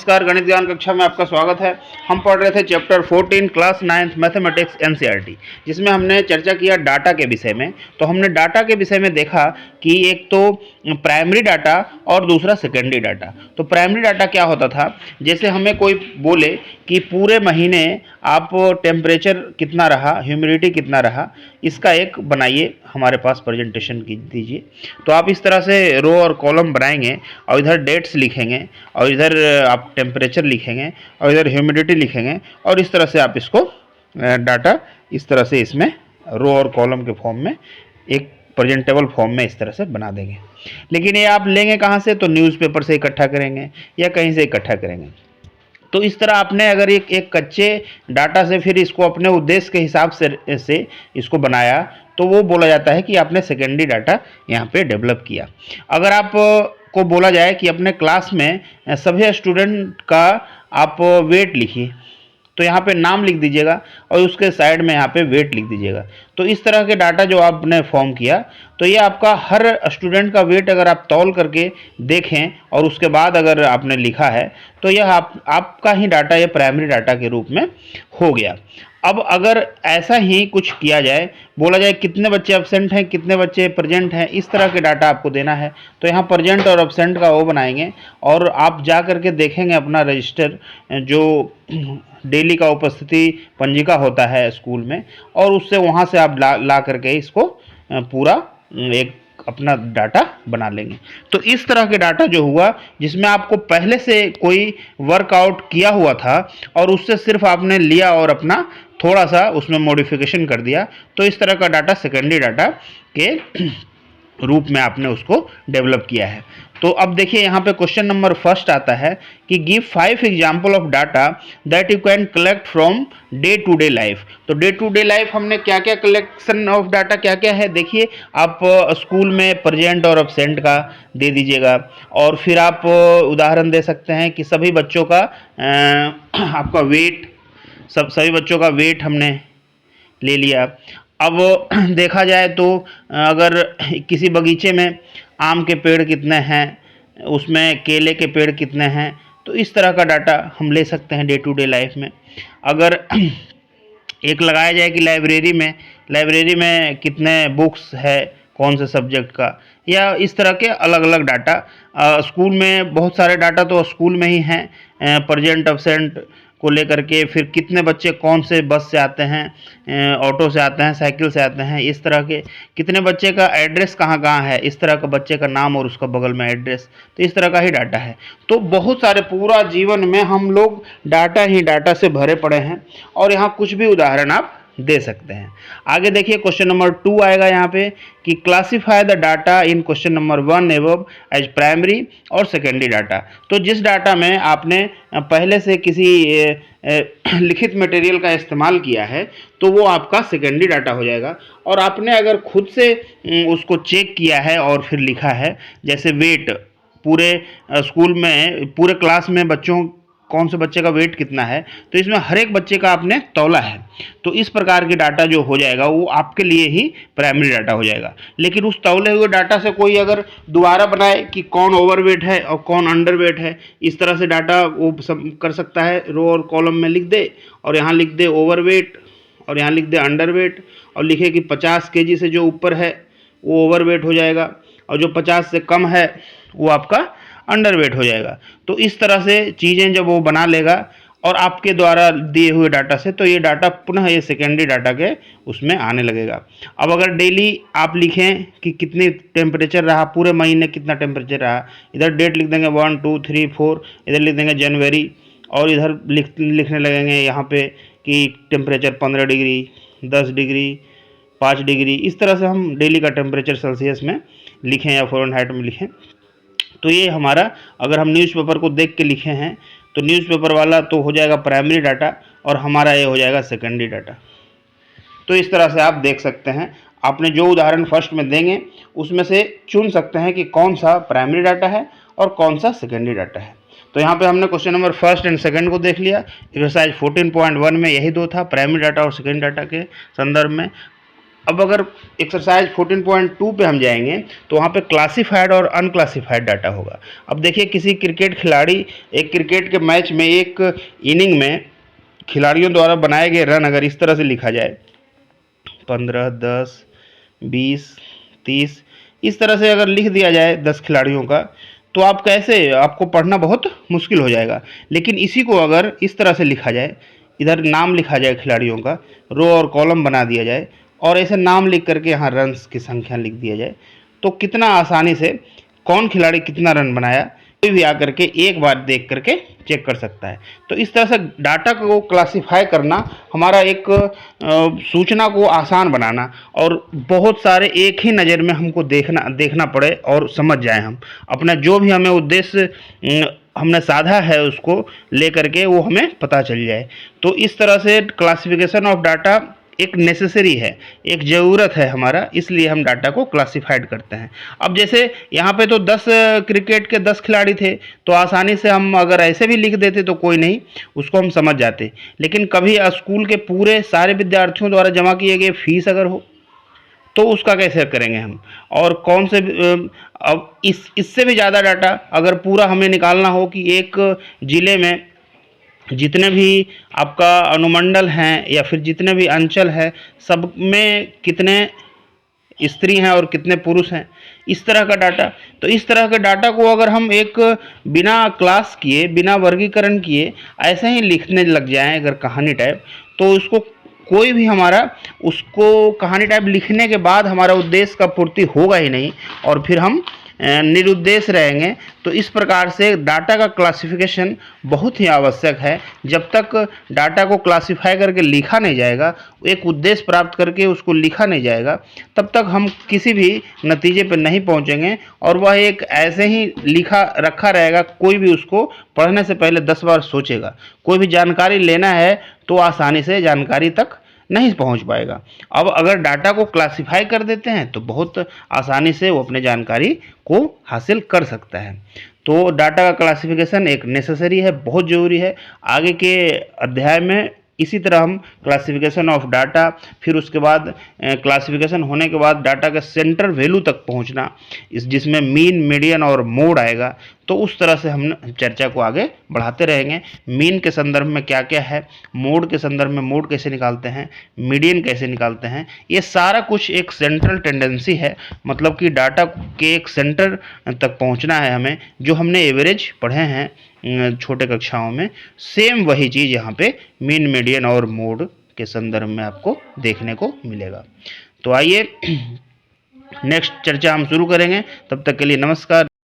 नमस्कार, गणित ज्ञान कक्षा में आपका स्वागत है। हम पढ़ रहे थे chapter 14 class 9th mathematics NCERT, जिसमें हमने चर्चा किया डाटा के विषय में। तो हमने डाटा के विषय में देखा कि एक तो प्राइमरी डाटा और दूसरा सेकेंडरी डाटा। तो प्राइमरी डाटा क्या होता था, जैसे हमें कोई बोले कि पूरे महीने आप टेम्परेचर कितना रहा, ह्यूमिडिटी कितना रहा, इसका एक बनाइए, हमारे पास प्रेजेंटेशन दीजिए। तो आप इस तरह से रो और कॉलम बनाएंगे और इधर डेट्स लिखेंगे और इधर आप टेम्परेचर लिखेंगे और इधर ह्यूमिडिटी लिखेंगे और इस तरह से आप इसको डाटा इस तरह से इसमें रो और कॉलम के फॉर्म में एक प्रेजेंटेबल फॉर्म में इस तरह से बना देंगे। लेकिन ये आप लेंगे कहाँ से? तो न्यूज़पेपर से इकट्ठा करेंगे या कहीं से इकट्ठा करेंगे। तो इस तरह आपने अगर एक कच्चे डाटा से फिर इसको अपने उद्देश्य के हिसाब से इसको बनाया तो वो बोला जाता है कि आपने सेकेंडरी डाटा यहाँ पे डेवलप किया। अगर आप को बोला जाए कि अपने क्लास में सभी स्टूडेंट का आप वेट लिखिए, तो यहाँ पे नाम लिख दीजिएगा और उसके साइड में यहाँ पे वेट लिख दीजिएगा। तो इस तरह के डाटा जो आपने फॉर्म किया, तो ये आपका हर स्टूडेंट का वेट अगर आप तौल करके देखें और उसके बाद अगर आपने लिखा है तो यह आपका ही डाटा, ये प्राइमरी डाटा के रूप में हो गया। अब अगर ऐसा ही कुछ किया जाए, बोला जाए कितने बच्चे एब्सेंट हैं, कितने बच्चे प्रेजेंट हैं, इस तरह के डाटा आपको देना है, तो यहाँ प्रेजेंट और एब्सेंट का वो बनाएंगे और आप जा करके देखेंगे अपना रजिस्टर, जो डेली का उपस्थिति पंजिका होता है स्कूल में, और उससे वहाँ से आप ला करके इसको पूरा एक अपना डाटा बना लेंगे। तो इस तरह के डाटा जो हुआ, जिसमें आपको पहले से कोई वर्कआउट किया हुआ था और उससे सिर्फ आपने लिया और अपना थोड़ा सा उसमें मॉडिफिकेशन कर दिया, तो इस तरह का डाटा सेकेंडरी डाटा के रूप में आपने उसको डेवलप किया है। तो अब देखिए यहाँ पे क्वेश्चन नंबर फर्स्ट आता है कि give 5 example of data that you can collect from day to day life. तो डे टू डे लाइफ हमने क्या क्या कलेक्शन ऑफ डाटा क्या क्या है, देखिए आप स्कूल में प्रेजेंट और एब्सेंट का दे दीजिएगा, और फिर आप उदाहरण दे सकते हैं कि सभी बच्चों का आपका वेट, सभी बच्चों का वेट हमने ले लिया। अब देखा जाए तो अगर किसी बगीचे में आम के पेड़ कितने हैं, उसमें केले के पेड़ कितने हैं, तो इस तरह का डाटा हम ले सकते हैं डे टू डे लाइफ में। अगर एक लगाया जाए कि लाइब्रेरी में कितने बुक्स है, कौन से सब्जेक्ट का, या इस तरह के अलग अलग डाटा। स्कूल में बहुत सारे डाटा तो स्कूल में ही हैं, प्रेजेंट एब्सेंट को लेकर के, फिर कितने बच्चे कौन से बस से आते हैं, ऑटो से आते हैं, साइकिल से आते हैं, इस तरह के, कितने बच्चे का एड्रेस कहाँ कहाँ है, इस तरह का बच्चे का नाम और उसका बगल में एड्रेस, तो इस तरह का ही डाटा है। तो बहुत सारे, पूरा जीवन में हम लोग डाटा ही डाटा से भरे पड़े हैं, और यहाँ कुछ भी उदाहरण आप दे सकते हैं। आगे देखिए क्वेश्चन नंबर 2 आएगा यहाँ पे कि classify the data in question number 1 above as primary और सेकेंडरी डाटा। तो जिस डाटा में आपने पहले से किसी लिखित मटेरियल का इस्तेमाल किया है, तो वो आपका सेकेंडरी डाटा हो जाएगा। और आपने अगर खुद से उसको चेक किया है और फिर लिखा है, जैसे वेट, पूरे स्कूल में, पूरे क्लास में बच्चों, कौन से बच्चे का वेट कितना है, तो इसमें हर एक बच्चे का आपने तौला है, तो इस प्रकार की डाटा जो हो जाएगा वो आपके लिए ही प्राइमरी डाटा हो जाएगा। लेकिन उस तौले हुए डाटा से कोई अगर दोबारा बनाए कि कौन ओवरवेट है और कौन अंडरवेट है, इस तरह से डाटा वो सब कर सकता है। रो और कॉलम में लिख दे और यहाँ लिख दे ओवरवेट और यहाँ लिख दे अंडरवेट, और लिखे कि 50 kg से जो ऊपर है वो ओवरवेट हो जाएगा और जो 50 से कम है वो आपका अंडरवेट हो जाएगा। तो इस तरह से चीज़ें जब वो बना लेगा और आपके द्वारा दिए हुए डाटा से, तो ये डाटा पुनः ये सेकेंडरी डाटा के उसमें आने लगेगा। अब अगर डेली आप लिखें कि कितनी टेम्परेचर रहा, पूरे महीने कितना टेम्परेचर रहा, इधर डेट लिख देंगे 1 2 3 4, इधर लिख देंगे जनवरी, और इधर लिखने लगेंगे यहाँ पे कि टेम्परेचर 15 डिग्री, 10 डिग्री, 5 डिग्री, इस तरह से हम डेली का टेम्परेचर सेल्सियस में लिखें या फ़ारेनहाइट में लिखें। तो ये हमारा, अगर हम न्यूज़पेपर को देख के लिखे हैं तो न्यूज़पेपर वाला तो हो जाएगा प्राइमरी डाटा और हमारा ये हो जाएगा सेकेंडरी डाटा। तो इस तरह से आप देख सकते हैं, आपने जो उदाहरण फर्स्ट में देंगे उसमें से चुन सकते हैं कि कौन सा प्राइमरी डाटा है और कौन सा सेकेंडरी डाटा है। तो यहाँ पे हमने question number first and second को देख लिया। एक्सरसाइज 14.1 में यही दो था, प्राइमरी डाटा और सेकेंडरी डाटा के संदर्भ में। अब अगर एक्सरसाइज 14.2 पे हम जाएंगे तो वहाँ पे क्लासिफाइड और अनक्लासिफाइड डाटा होगा। अब देखिए किसी क्रिकेट खिलाड़ी, एक क्रिकेट के मैच में एक इनिंग में खिलाड़ियों द्वारा बनाए गए रन अगर इस तरह से लिखा जाए 15, 10, 20, 30, इस तरह से अगर लिख दिया जाए 10 खिलाड़ियों का, तो आप कैसे, आपको पढ़ना बहुत मुश्किल हो जाएगा। लेकिन इसी को अगर इस तरह से लिखा जाए, इधर नाम लिखा जाए खिलाड़ियों का, रो और कॉलम बना दिया जाए और ऐसे नाम लिख करके यहाँ रन्स की संख्या लिख दिया जाए, तो कितना आसानी से कौन खिलाड़ी कितना रन बनाया कोई भी आकर के एक बार देख करके चेक कर सकता है। तो इस तरह से डाटा को क्लासिफाई करना हमारा एक सूचना को आसान बनाना और बहुत सारे एक ही नज़र में हमको देखना पड़े और समझ जाए, हम अपना जो भी हमें उद्देश्य हमने साधा है उसको लेकर के वो हमें पता चल जाए। तो इस तरह से क्लासिफिकेशन ऑफ डाटा एक नेसेसरी है, एक ज़रूरत है हमारा, इसलिए हम डाटा को क्लासिफाइड करते हैं। अब जैसे यहाँ पे तो 10 क्रिकेट के 10 खिलाड़ी थे, तो आसानी से हम अगर ऐसे भी लिख देते तो कोई नहीं, उसको हम समझ जाते। लेकिन कभी स्कूल के पूरे सारे विद्यार्थियों द्वारा जमा किए गए फीस अगर हो तो उसका कैसे करेंगे हम, और कौन से अब इससे भी ज़्यादा डाटा अगर पूरा हमें निकालना हो कि एक ज़िले में जितने भी आपका अनुमंडल हैं या फिर जितने भी अंचल हैं, सब में कितने स्त्री हैं और कितने पुरुष हैं, इस तरह का डाटा। तो इस तरह के डाटा को अगर हम एक बिना क्लास किए, बिना वर्गीकरण किए ऐसे ही लिखने लग जाएं अगर कहानी टाइप, तो उसको कोई भी हमारा उसको कहानी टाइप लिखने के बाद हमारा उद्देश्य का पूर्ति होगा ही नहीं और फिर हम निरुद्देश्य रहेंगे। तो इस प्रकार से डाटा का क्लासिफिकेशन बहुत ही आवश्यक है। जब तक डाटा को क्लासिफाई करके लिखा नहीं जाएगा, एक उद्देश्य प्राप्त करके उसको लिखा नहीं जाएगा, तब तक हम किसी भी नतीजे पर नहीं पहुंचेंगे और वह एक ऐसे ही लिखा रखा रहेगा। कोई भी उसको पढ़ने से पहले 10 बार सोचेगा। कोई भी जानकारी लेना है तो आसानी से जानकारी तक नहीं पहुंच पाएगा। अब अगर डाटा को क्लासिफाई कर देते हैं तो बहुत आसानी से वो अपने जानकारी को हासिल कर सकता है। तो डाटा का क्लासिफिकेशन एक नेसेसरी है, बहुत ज़रूरी है। आगे के अध्याय में इसी तरह हम क्लासिफिकेशन ऑफ डाटा, फिर उसके बाद क्लासिफिकेशन होने के बाद डाटा के सेंटर वैल्यू तक पहुंचना, जिसमें मीन, मीडियन और मोड आएगा, तो उस तरह से हम चर्चा को आगे बढ़ाते रहेंगे। मीन के संदर्भ में क्या क्या है, मोड के संदर्भ में मोड कैसे निकालते हैं, मीडियन कैसे निकालते हैं, ये सारा कुछ एक सेंट्रल टेंडेंसी है, मतलब कि डाटा के एक सेंटर तक पहुंचना है हमें। जो हमने एवरेज पढ़े हैं छोटे कक्षाओं में, सेम वही चीज़ यहाँ पे मीन, मीडियन और मोड के संदर्भ में आपको देखने को मिलेगा। तो आइए नेक्स्ट चर्चा हम शुरू करेंगे। तब तक के लिए नमस्कार।